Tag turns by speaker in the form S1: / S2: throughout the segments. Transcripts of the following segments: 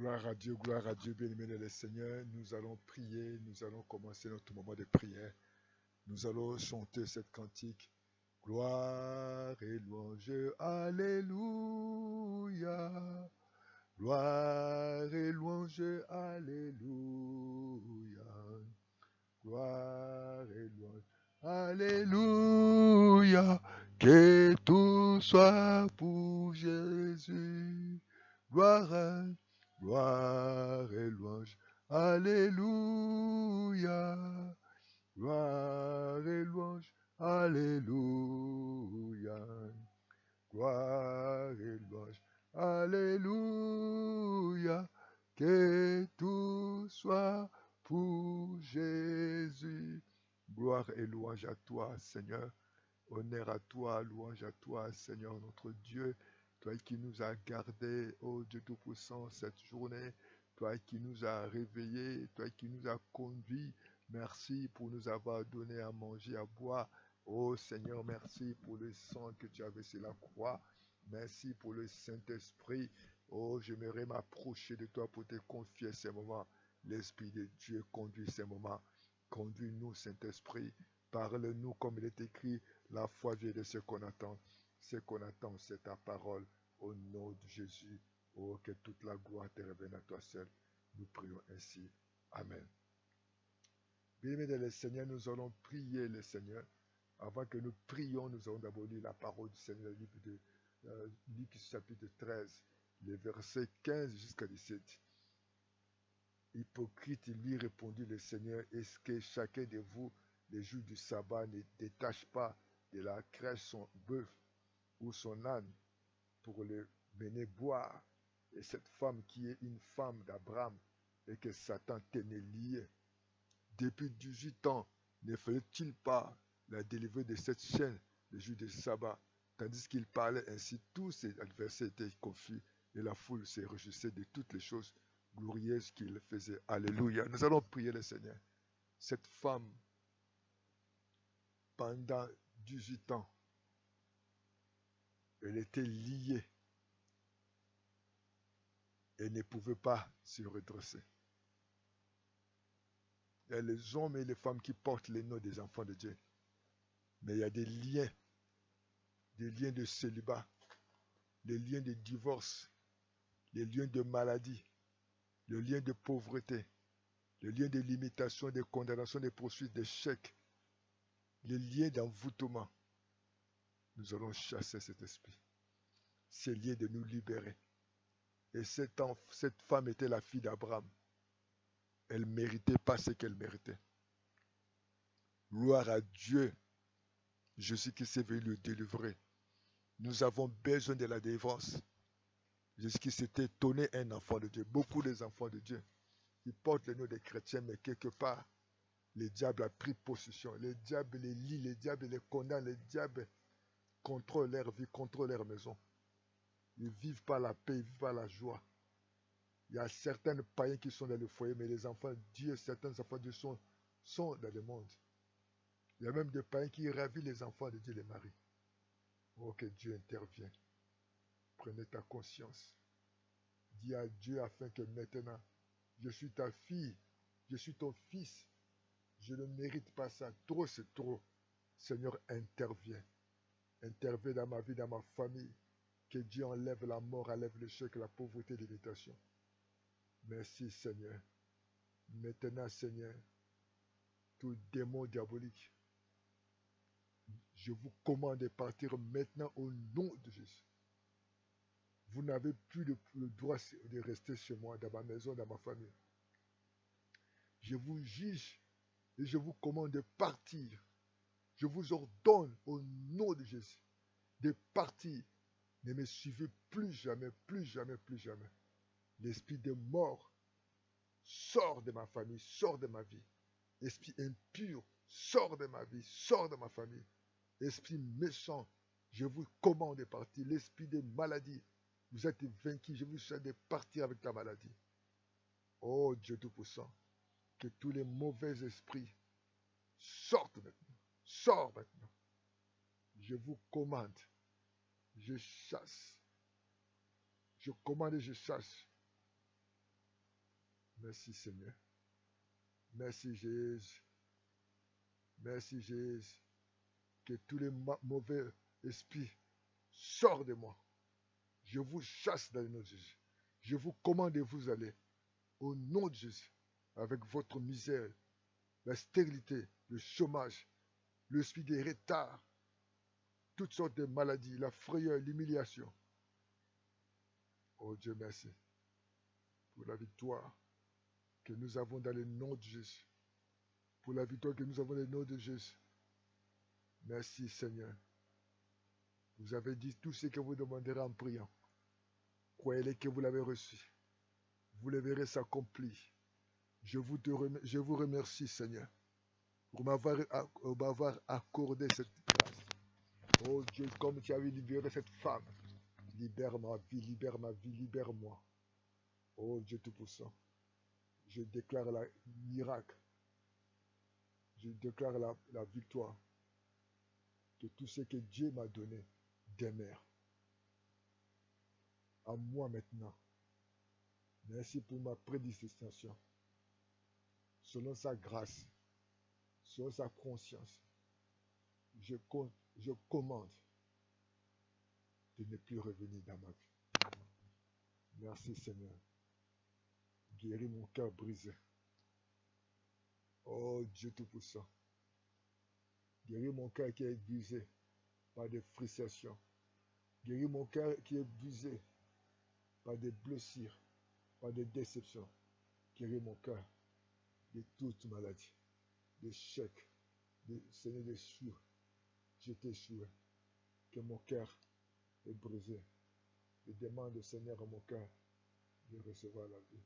S1: Gloire à Dieu, bien-aimé le Seigneur. Nous allons prier, nous allons commencer notre moment de prière. Nous allons chanter cette cantique. Gloire et louange, Alléluia. Gloire et louange, Alléluia. Gloire et louange, Alléluia. Que tout soit pour Jésus. Gloire, gloire et louange, Alléluia. Gloire et louange, Alléluia. Gloire et louange, Alléluia. Que tout soit pour Jésus. Gloire et louange à toi, Seigneur. Honneur à toi, louange à toi, Seigneur notre Dieu. Toi qui nous as gardés, ô Dieu Tout-Puissant, cette journée. Toi qui nous as réveillés, toi qui nous as conduits. Merci pour nous avoir donné à manger, à boire. Ô Seigneur, merci pour le sang que tu as versé sur la croix. Merci pour le Saint-Esprit. Oh, j'aimerais m'approcher de toi pour te confier ces moments. L'Esprit de Dieu conduit ces moments. Conduis-nous, Saint-Esprit. Parle-nous comme il est écrit. La foi vient de ce qu'on attend. Ce qu'on attend, c'est ta parole. Au nom de Jésus. Oh, que toute la gloire te revienne à toi seul. Nous prions ainsi. Amen. Bien-aimés le Seigneur, nous allons prier le Seigneur. Avant que nous prions, nous allons d'abord lire la parole du Seigneur, le livre de Luc chapitre 13, les versets 15 jusqu'à 17. Hypocrite, il lui répondit le Seigneur, est-ce que chacun de vous, les jours du sabbat, ne détache pas de la crèche son bœuf ou son âne pour le mener boire? Et cette femme qui est une femme d'Abraham et que Satan tenait liée, depuis 18 ans, ne fallait-il pas la délivrer de cette chaîne le jour du sabbat? Tandis qu'il parlait ainsi, tous ses adversaires étaient confus et la foule se réjouissait de toutes les choses glorieuses qu'il faisait. Alléluia. Nous allons prier le Seigneur. Cette femme, pendant 18 ans, elle était liée. Elle ne pouvait pas se redresser. Il y a les hommes et les femmes qui portent les noms des enfants de Dieu. Mais il y a des liens de célibat, des liens de divorce, les liens de maladie, le lien de pauvreté, le lien de limitation, de condamnation, de poursuite, d'échec, les liens d'envoûtement. Nous allons chasser cet esprit. Ces liens de nous libérer. Et cette femme était la fille d'Abraham. Elle ne méritait pas ce qu'elle méritait. Gloire à Dieu. Jésus qui s'est venu le délivrer. Nous avons besoin de la délivrance. Jésus qui s'était donné un enfant de Dieu. Beaucoup des enfants de Dieu. Ils portent le nom des chrétiens, mais quelque part, le diable a pris possession. Le diable les lie, le diable les condamne, le diable contrôle leur vie, contrôle leur maison. Ils ne vivent pas la paix, ils ne vivent pas la joie. Il y a certains païens qui sont dans le foyer, mais les enfants de Dieu, certains enfants de Dieu sont dans le monde. Il y a même des païens qui ravissent les enfants de Dieu, les maris. Oh, que Dieu intervienne. Prenez ta conscience. Dis à Dieu afin que maintenant, je suis ta fille, je suis ton fils. Je ne mérite pas ça. Trop, c'est trop. Seigneur, interviens. Interviens dans ma vie, dans ma famille. Que Dieu enlève la mort, enlève l'échec, la pauvreté, l'imitation. Merci, Seigneur. Maintenant, Seigneur, tout démon diabolique, je vous commande de partir maintenant au nom de Jésus. Vous n'avez plus le droit de rester chez moi, dans ma maison, dans ma famille. Je vous juge et je vous commande de partir. Je vous ordonne au nom de Jésus de partir. Ne me suivez plus jamais, plus jamais, plus jamais. L'esprit de mort sort de ma famille, sort de ma vie. Esprit impur, sort de ma vie, sort de ma famille. Esprit méchant, je vous commande de partir. L'esprit de maladie, vous êtes vaincu, je vous souhaite de partir avec la maladie. Oh Dieu Tout-Puissant, que tous les mauvais esprits sortent maintenant. Sortent maintenant. Je vous commande, je chasse. Je commande et je chasse Merci Seigneur. Merci Jésus. Merci Jésus. Que tous les mauvais esprits sortent de moi. Je vous chasse dans le nom de Jésus. Je vous commande de vous aller au nom de Jésus avec votre misère, la stérilité, le chômage, l'esprit des retards, toutes sortes de maladies, la frayeur, l'humiliation. Oh Dieu, merci pour la victoire que nous avons dans le nom de Jésus. Pour la victoire que nous avons dans le nom de Jésus. Merci Seigneur. Vous avez dit tout ce que vous demanderez en priant. Croyez-le que vous l'avez reçu. Vous le verrez s'accomplir. Je vous remercie Seigneur pour m'avoir accordé cette grâce. Oh Dieu, comme tu avais libéré cette femme, libère ma vie, libère ma vie, libère-moi. Oh Dieu Tout-Puissant, je déclare le miracle, je déclare la victoire de tout ce que Dieu m'a donné demeure. À moi maintenant. Merci pour ma prédestination. Selon sa grâce, selon sa conscience, je commande de ne plus revenir dans ma vie. Merci Seigneur. Guéris mon cœur brisé. Oh Dieu Tout-Puissant. Guéris mon cœur qui est brisé par des frustrations. Guéris mon cœur qui est brisé par des blessures, par des déceptions. Guéris mon cœur de toute maladie, d'échec, Seigneur, d'échouer. Je t'échoue. Que mon cœur est brisé. Je demande au Seigneur à mon cœur de recevoir la vie.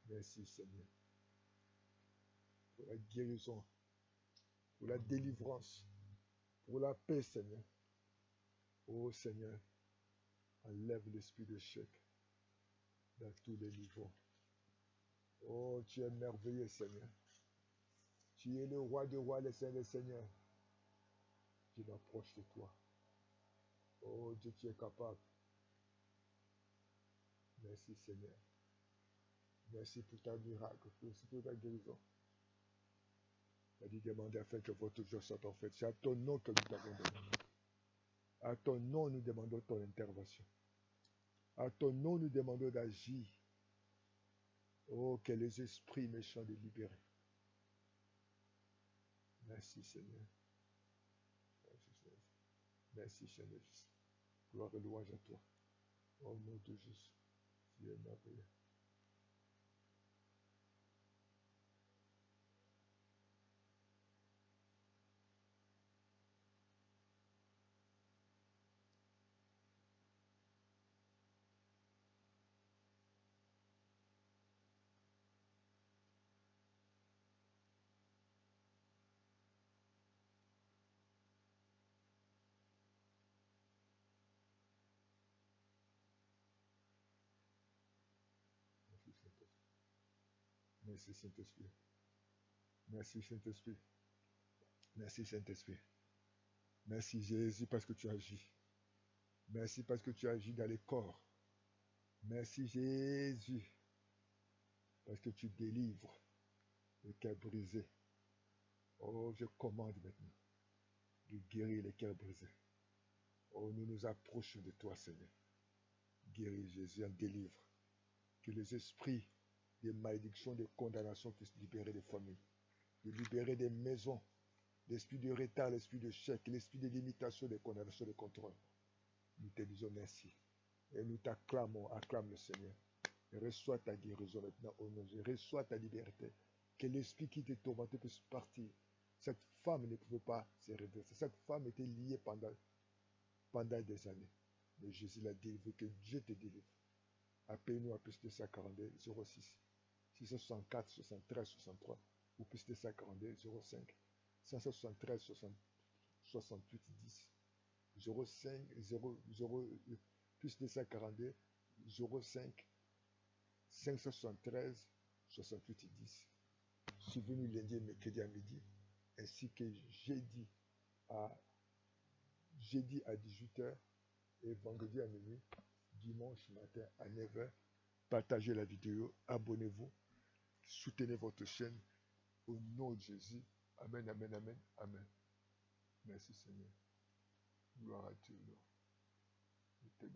S1: Merci Seigneur pour la guérison, pour la délivrance, pour la paix Seigneur. Oh Seigneur, enlève l'esprit d'échec dans tous les niveaux. Oh, tu es merveilleux Seigneur. Tu es le roi des rois, le Seigneur des seigneurs. Je m'approche de toi. Oh Dieu, tu es capable. Merci Seigneur. Merci pour ta miracle, merci pour ta guérison. Il a dit demander afin que votre joie soit en fait. C'est à ton nom que nous t'avons demandé. À ton nom, nous demandons ton intervention. À ton nom, nous demandons d'agir. Oh, que les esprits méchants de libérer. Merci Seigneur. Merci Seigneur. Merci Seigneur. Gloire et louange à toi. Au nom de Jésus. Tu es merveilleux. Merci Saint-Esprit. Merci Saint-Esprit. Merci Saint-Esprit. Merci Saint-Esprit. Merci Jésus parce que tu agis. Merci parce que tu agis dans les corps. Merci Jésus parce que tu délivres le cœur brisé. Oh, je commande maintenant de guérir les cœurs brisés. Oh, nous nous approchons de toi, Seigneur. Guéris Jésus, en délivre. Que les esprits de malédiction, de condamnation puissent libérer les familles, de libérer des maisons, l'esprit de retard, l'esprit de chèque, l'esprit de limitation, de condamnation, de contrôle. Nous te disons merci. Et nous t'acclamons, acclame le Seigneur. Et reçois ta guérison maintenant au nom de Jésus. Reçois ta liberté. Que l'esprit qui t'est tourmenté puisse partir. Cette femme ne pouvait pas se redresser. Cette femme était liée pendant des années. Mais Jésus l'a délivré, que Dieu te délivre. Appelle-nous à plus de 142 06 664 73 63 ou plus de 142 05 573 68 10 05 0 plus de 142 05 573 68 10. Souvenez-nous lundi et mercredi à midi, ainsi que jeudi à 18h et vendredi à minuit, dimanche matin à 9h Partagez la vidéo, abonnez-vous, soutenez votre chaîne au nom de Jésus. Amen, amen, amen, amen. Merci Seigneur. Gloire à Dieu. Lord.